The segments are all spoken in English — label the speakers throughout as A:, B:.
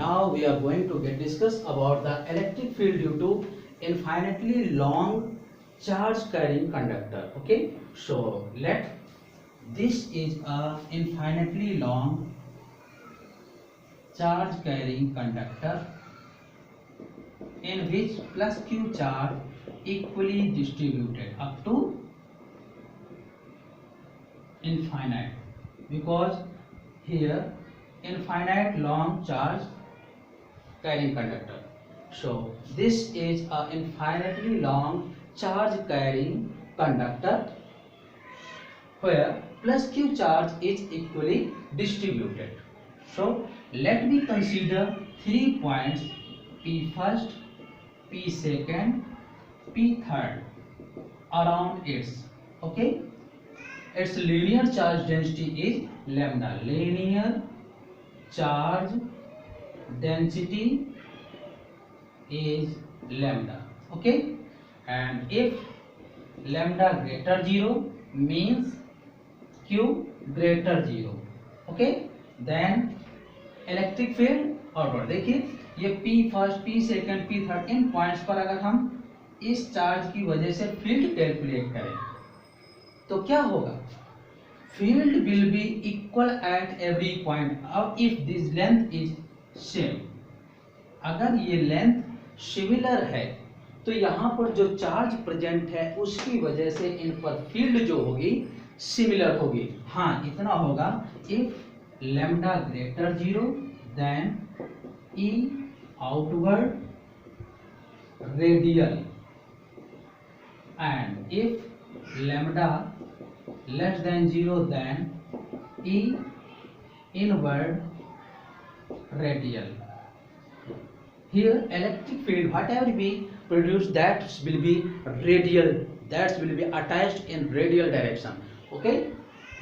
A: now we are going to discuss about the electric field due to infinitely long charge carrying conductor. Okay, so this is a infinitely long charge carrying conductor in which plus q charge equally distributed up to infinite, because here infinite long charge carrying conductor. So this is a infinitely long charge carrying conductor where plus q charge is equally distributed. So let me consider 3 points p first, p second, p third around its. Okay, its linear charge density is lambda. Linear charge density is lambda. Okay, and if lambda greater 0 means q greater 0. okay, then electric field outward. देखिए ये P first, P second, P third, इन points पर अगर हम इस charge की वजह से फील्ड कैलकुलेट करें तो क्या होगा? Field will be equal at every point. अब if this length is same, अगर ये लेंथ सिमिलर है तो यहाँ पर जो चार्ज प्रेजेंट है उसकी वजह से इन पर फील्ड जो होगी सिमिलर होगी. हाँ, इतना होगा if lambda greater 0 then E outward radial, and if lambda less than 0 then E inward radial. Here electric field whatever be produced, that will be radial, that will be attached in radial direction. Okay,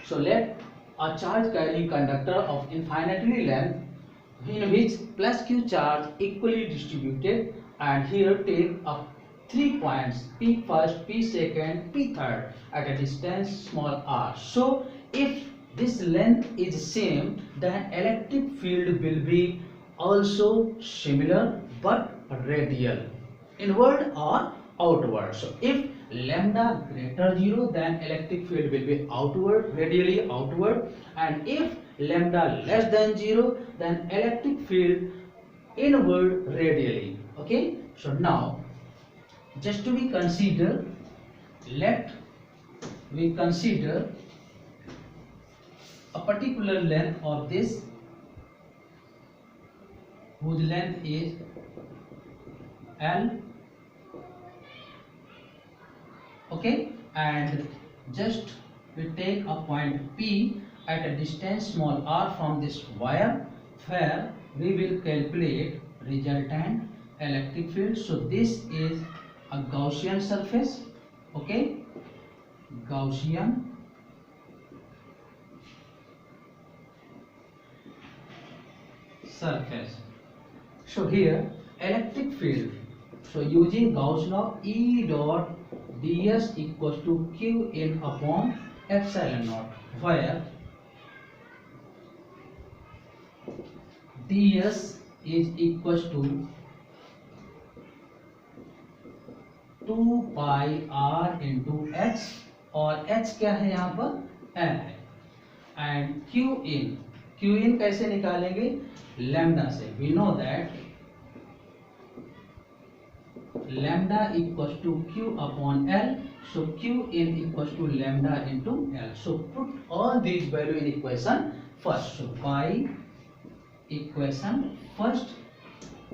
A: so let a charge carrying conductor of infinitely length in which plus q charge equally distributed, and here take up 3 points p first, p second, p third at a distance small r. So if this length is same, then electric field will be also similar but radial, inward or outward. So if lambda greater 0 then electric field will be outward, radially outward, and if lambda less than 0 then electric field inward radially. Okay, so now just to be consider, let we consider a particular length of this whose length is L. Okay, and just we take a point P at a distance small r from this wire, where we will calculate resultant electric field. So this is a Gaussian surface. Okay, Gaussian surface. So here electric field, so using Gauss law, E dot ds equals to q in upon epsilon naught, where ds is equals to 2 pi r into h, और h क्या है यहाँ पर? l है, and q in कैसे निकालेंगे? Lambda से. we know that lambda equals to q upon l, so q in equals to lambda into l. So put all these value in equation first. So pi equation first,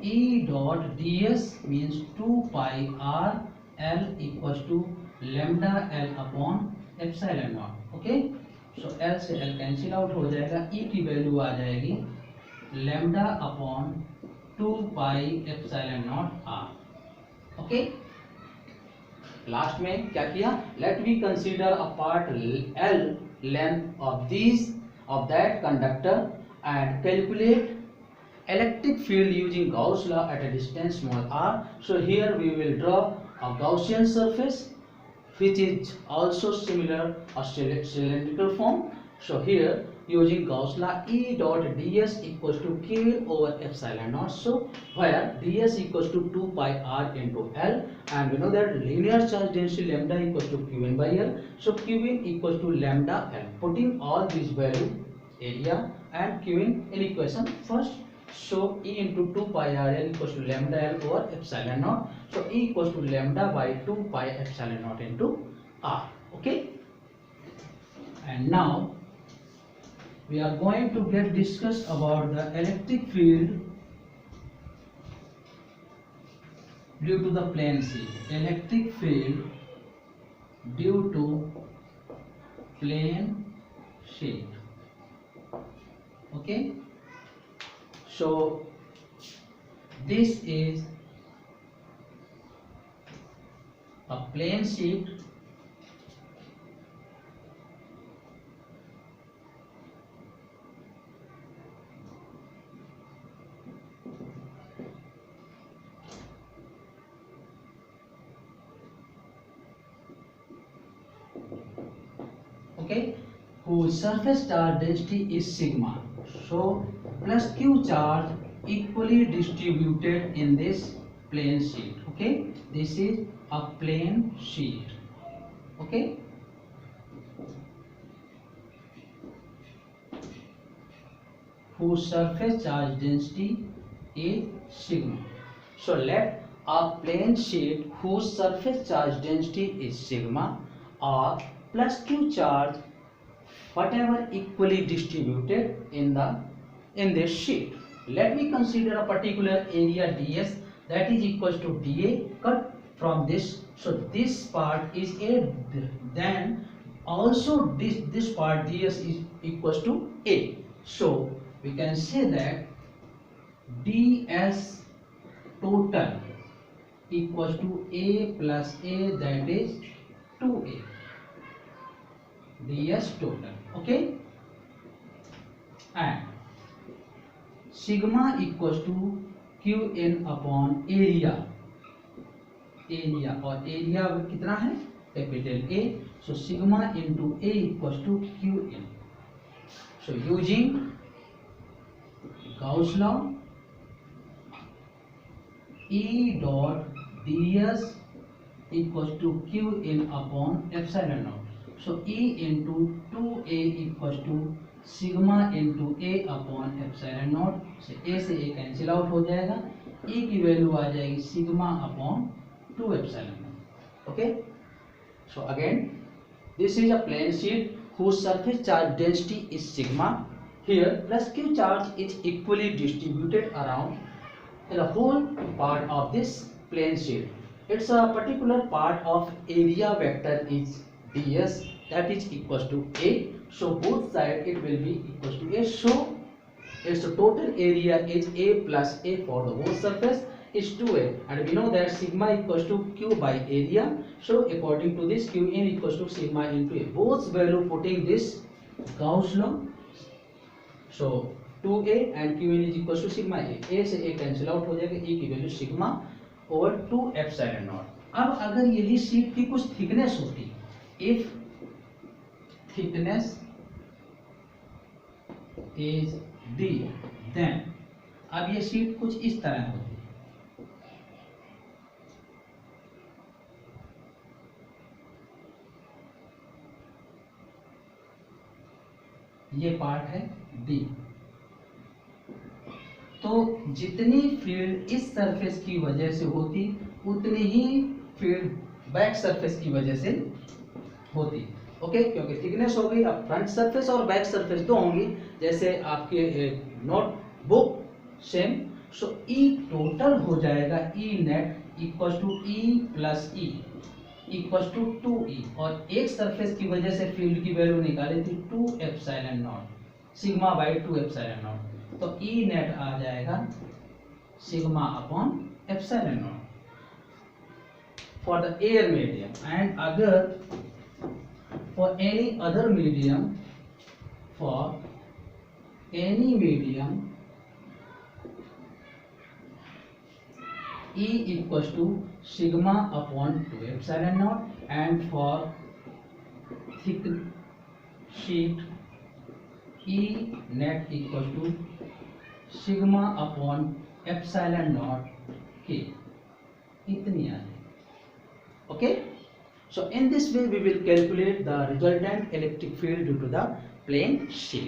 A: E dot ds means 2 pi r l equals to lambda l upon epsilon naught. Okay, so l से l cancel out हो जाएगा, E की value आ जाएगी lambda upon 2 pi epsilon naught r. Okay, last में क्या किया? Let we consider a part L length of that conductor and calculate electric field using Gauss law at a distance small r. So here we will draw a Gaussian surface which is also similar a cylindrical form. So here using Gauss law, E dot ds equals to q over epsilon naught. So where ds equals to 2 pi r into L, and we know that linear charge density lambda equals to qn by L. So qn equals to lambda L. Putting all these values, area and qn in equation first. So E into 2 pi r L equals to lambda L over epsilon naught. So E equals to lambda by 2 pi epsilon naught into r. Okay. And now we are going to discuss about the electric field due to the plane sheet. Electric field due to plane sheet. Okay. So this is a plane sheet okay, whose surface charge density is sigma. So plus q charge equally distributed in this plane sheet. Okay, this is a plane sheet. Okay, whose surface charge density is sigma. So let a plane sheet whose surface charge density is sigma or plus q charge whatever equally distributed in this sheet. Let me consider a particular area ds that is equals to dA cut from this. So this part is A, then also this part ds is equals to A. So we can say that ds total equals to A plus A, that is 2A. ds total. Okay, and sigma equals to qn upon area. area और area कितना है, capital A. So sigma into A equals to qn. So using Gauss law, E dot ds equals to qn upon epsilon naught. So E into 2A equals to sigma into A upon epsilon naught. So A से A cancel out हो जाएगा, E की value आ जाएगी sigma upon 2 epsilon naught. Okay. So again, this is a plane sheet whose surface charge density is sigma. Here plus q charge is equally distributed around the whole part of this plane sheet. It's a particular part of area vector is ds, that is equals to A. So both sides it will be equals to A. So its total area is A plus A for the whole surface is 2A, and we know that sigma equals to q by area. So according to this, qn equals to sigma into A. Both value putting this Gauss law. So 2A and qn is equals to sigma A. A से A cancel out हो जाएगा, E की value sigma over 2 epsilon not. अब अगर यही sheet की कुछ thickness होती, if thickness is d, then अब ये शीट कुछ इस तरह होती. ये पार्ट है d. तो जितनी फील्ड इस सरफेस की वजह से होती, उतनी ही फील्ड बैक सरफेस की वजह से होती. ओके, क्योंकि थिकनेस हो गई. अब फ्रंट सरफेस और बैक सरफेस दो होंगी, जैसे आपके notebook same. So E total हो जाएगा E net equals to E plus E equals to 2e, और एक सरफेस की वजह से फील्ड की वैल्यू निकाली थी 2 epsilon not sigma by 2 epsilon not. तो ई नेट आ जाएगा sigma upon epsilon not for the air medium. And अगर for any other medium, for any medium E equals to sigma upon 2 epsilon naught, and for thick sheet E net equals to sigma upon epsilon naught K. इतनी आ रही. Okay. So in this way we will calculate the resultant electric field due to the plane sheet.